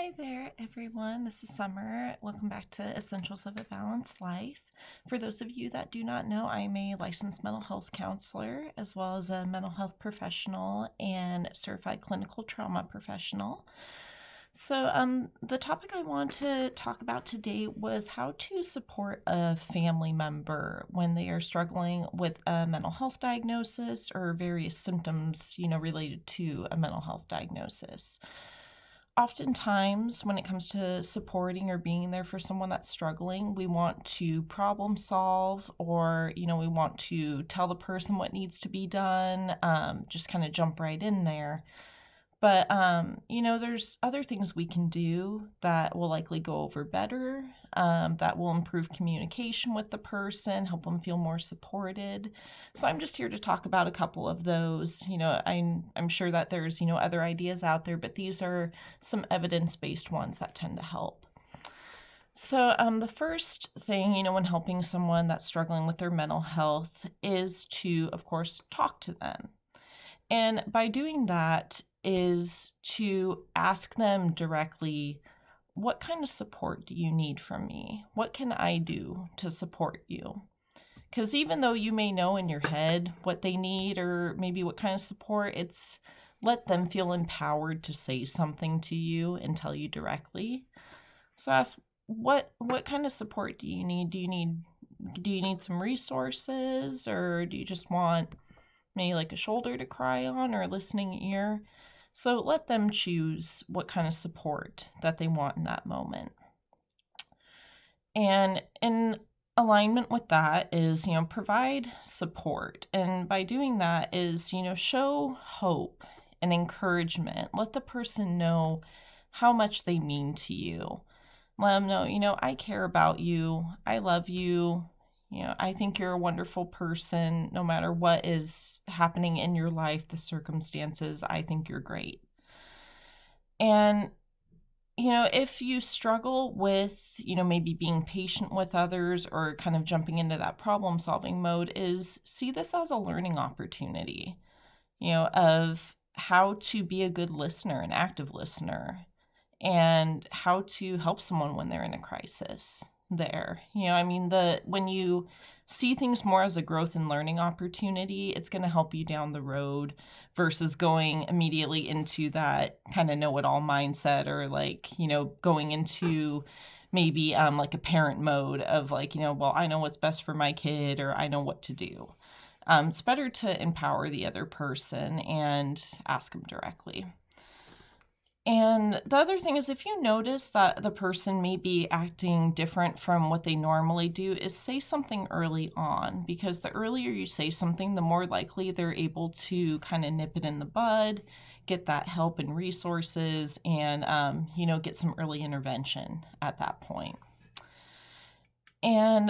Hi there, everyone. This is Summer. Welcome back to Essentials of a Balanced Life. For those of you that do not know, I'm a licensed mental health counselor, as well as a mental health professional and certified clinical trauma professional. So, the topic I want to talk about today was how to support a family member when they are struggling with a mental health diagnosis or various symptoms, related to a mental health diagnosis. Oftentimes, when it comes to supporting or being there for someone that's struggling, we want to problem solve, or we want to tell the person what needs to be done, just kind of jump right in there. But there's other things we can do that will likely go over better, that will improve communication with the person, help them feel more supported. So I'm just here to talk about a couple of those. I'm sure that there's, other ideas out there, but these are some evidence-based ones that tend to help. So, the first thing, when helping someone that's struggling with their mental health is to, of course, talk to them. And by doing that is to ask them directly, what kind of support do you need from me? What can I do to support you? Because even though you may know in your head what they need or maybe what kind of support, it's let them feel empowered to say something to you and tell you directly. So ask, what kind of support do you need? Do you need some resources, or do you just want maybe like a shoulder to cry on or a listening ear? So let them choose what kind of support that they want in that moment. And in alignment with that is, provide support. And by doing that is, show hope and encouragement. Let the person know how much they mean to you. Let them know, I care about you. I love you. I think you're a wonderful person. No matter what is happening in your life, the circumstances, I think you're great. And, if you struggle with, maybe being patient with others or kind of jumping into that problem solving mode, is see this as a learning opportunity, of how to be a good listener, an active listener, and how to help someone when they're in a crisis there. When you see things more as a growth and learning opportunity, it's going to help you down the road versus going immediately into that kind of know-it-all mindset, or going into maybe like a parent mode of well, I know what's best for my kid, or I know what to do. It's better to empower the other person and ask them directly. And the other thing is, if you notice that the person may be acting different from what they normally do, is say something early on, because the earlier you say something, the more likely they're able to kind of nip it in the bud, get that help and resources, and, get some early intervention at that point. And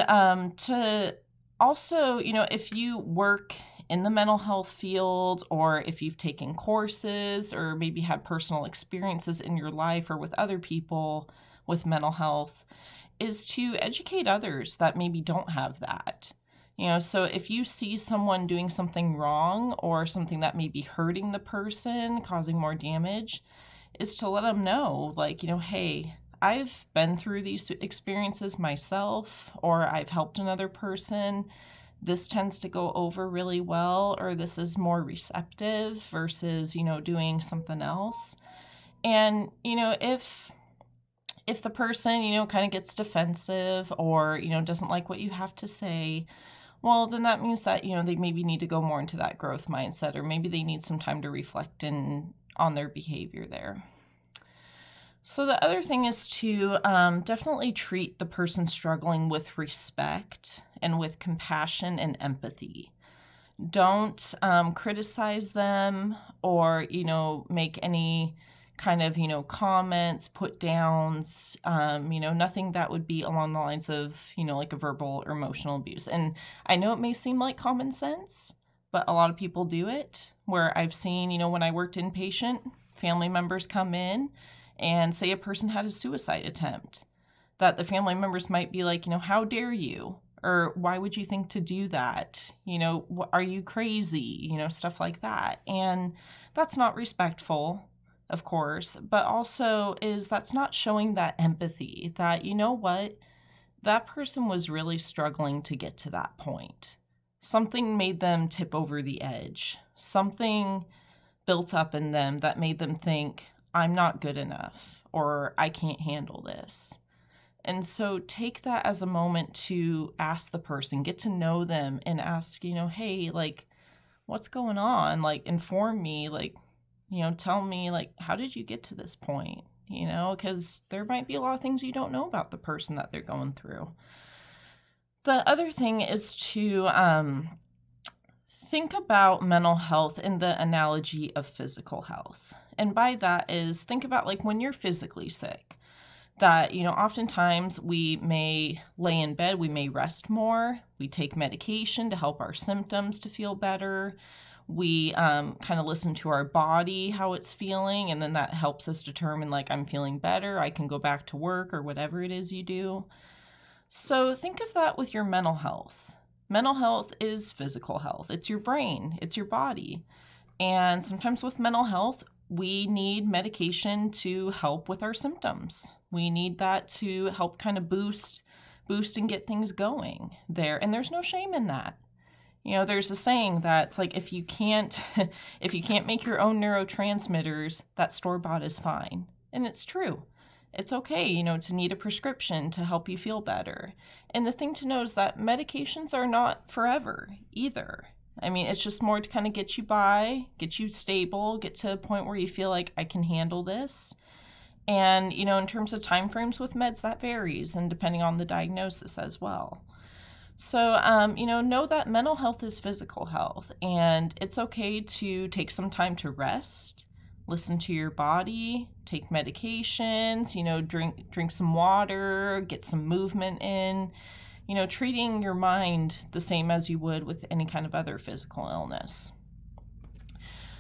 to also, if you work in the mental health field, or if you've taken courses or maybe had personal experiences in your life or with other people with mental health, is to educate others that maybe don't have that. So if you see someone doing something wrong or something that may be hurting the person, causing more damage, is to let them know, hey, I've been through these experiences myself, or I've helped another person. This tends to go over really well, or this is more receptive versus, doing something else. And, if the person, kind of gets defensive or, doesn't like what you have to say, well, then that means that, they maybe need to go more into that growth mindset, or maybe they need some time to reflect on their behavior there. So the other thing is to definitely treat the person struggling with respect and with compassion and empathy. Don't criticize them, or, make any kind of, comments, put downs, nothing that would be along the lines of, like a verbal or emotional abuse. And I know it may seem like common sense, but a lot of people do it, where I've seen, when I worked inpatient, family members come in and say a person had a suicide attempt, that the family members might be like, how dare you? Or why would you think to do that? Are you crazy? Stuff like that. And that's not respectful. of course, but also is that's not showing that empathy that, you know what, that person was really struggling to get to that point. Something made them tip over the edge. Something built up in them that made them think, I'm not good enough, or I can't handle this. And so take that as a moment to ask the person, get to know them, and ask, hey, like, what's going on? Like, inform me, like, tell me, like, how did you get to this point? Because there might be a lot of things you don't know about the person that they're going through. The other thing is to think about mental health in the analogy of physical health. And by that is think about like when you're physically sick, that, oftentimes we may lay in bed, we may rest more, we take medication to help our symptoms to feel better. We kind of listen to our body, how it's feeling, and then that helps us determine, like, I'm feeling better, I can go back to work or whatever it is you do. So think of that with your mental health. Mental health is physical health. It's your brain, it's your body. And sometimes with mental health, we need medication to help with our symptoms. We need that to help kind of boost and get things going there. And there's no shame in that. There's a saying that's like, if you can't make your own neurotransmitters, that store-bought is fine. And it's true. It's okay, to need a prescription to help you feel better. And the thing to know is that medications are not forever either. I mean, it's just more to kind of get you by, get you stable, get to a point where you feel like I can handle this. And, in terms of timeframes with meds, that varies, and depending on the diagnosis as well. So, know that mental health is physical health, and it's okay to take some time to rest, listen to your body, take medications, drink some water, get some movement in, treating your mind the same as you would with any kind of other physical illness.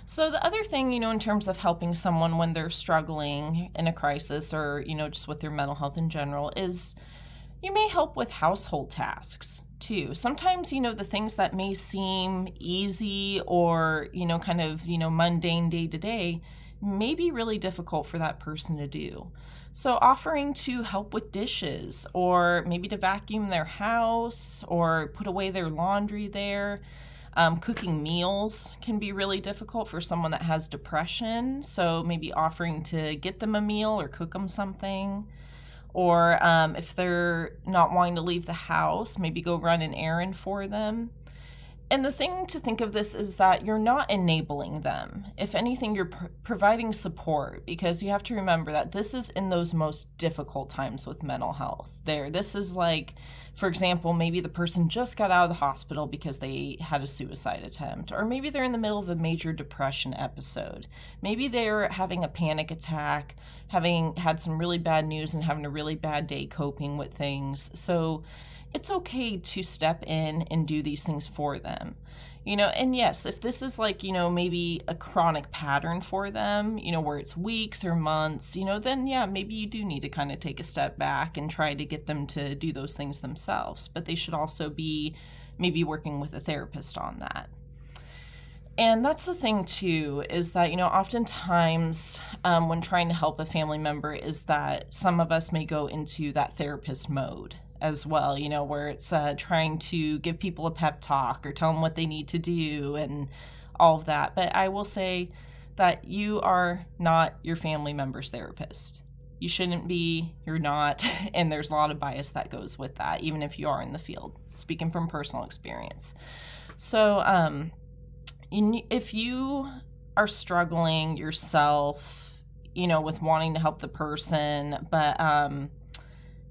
So the other thing, in terms of helping someone when they're struggling in a crisis or, just with their mental health in general is you may help with household tasks too. Sometimes, the things that may seem easy or, kind of, mundane day to day may be really difficult for that person to do. So offering to help with dishes or maybe to vacuum their house or put away their laundry there. Cooking meals can be really difficult for someone that has depression. So maybe offering to get them a meal or cook them something. Or if they're not wanting to leave the house, maybe go run an errand for them. And the thing to think of this is that you're not enabling them. If anything, you're providing support, because you have to remember that this is in those most difficult times with mental health. This is like, for example, maybe the person just got out of the hospital because they had a suicide attempt, or maybe they're in the middle of a major depression episode. Maybe they're having a panic attack, having had some really bad news and having a really bad day coping with things. So it's okay to step in and do these things for them. And yes, if this is like, maybe a chronic pattern for them, where it's weeks or months, then yeah, maybe you do need to kind of take a step back and try to get them to do those things themselves. But they should also be maybe working with a therapist on that. And that's the thing too, is that, oftentimes when trying to help a family member is that some of us may go into that therapist mode as well, where it's trying to give people a pep talk or tell them what they need to do and all of that. But I will say that you are not your family member's therapist. You shouldn't be, you're not, and there's a lot of bias that goes with that, even if you are in the field, speaking from personal experience. So if you are struggling yourself, with wanting to help the person, but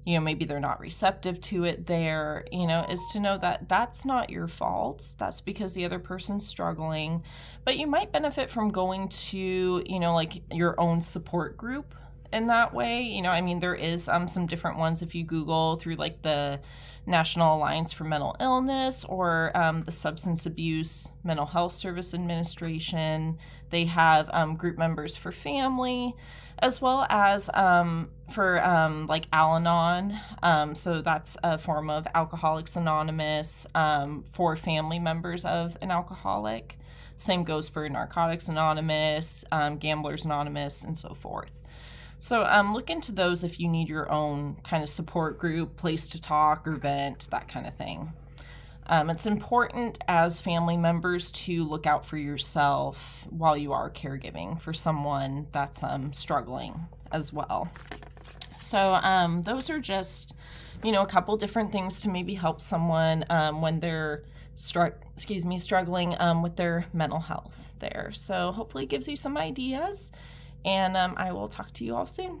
maybe they're not receptive to it there, is to know that that's not your fault. That's because the other person's struggling. But you might benefit from going to, like your own support group in that way. There is some different ones if you Google through like the National Alliance for Mental Illness or the Substance Abuse Mental Health Service Administration. They have group members for family, as well as for like Al-Anon. So that's a form of Alcoholics Anonymous for family members of an alcoholic. Same goes for Narcotics Anonymous, Gamblers Anonymous, and so forth. So look into those if you need your own kind of support group, place to talk or vent, that kind of thing. It's important as family members to look out for yourself while you are caregiving for someone that's struggling as well. So those are just, a couple different things to maybe help someone when they're struggling with their mental health there. So hopefully it gives you some ideas, and I will talk to you all soon.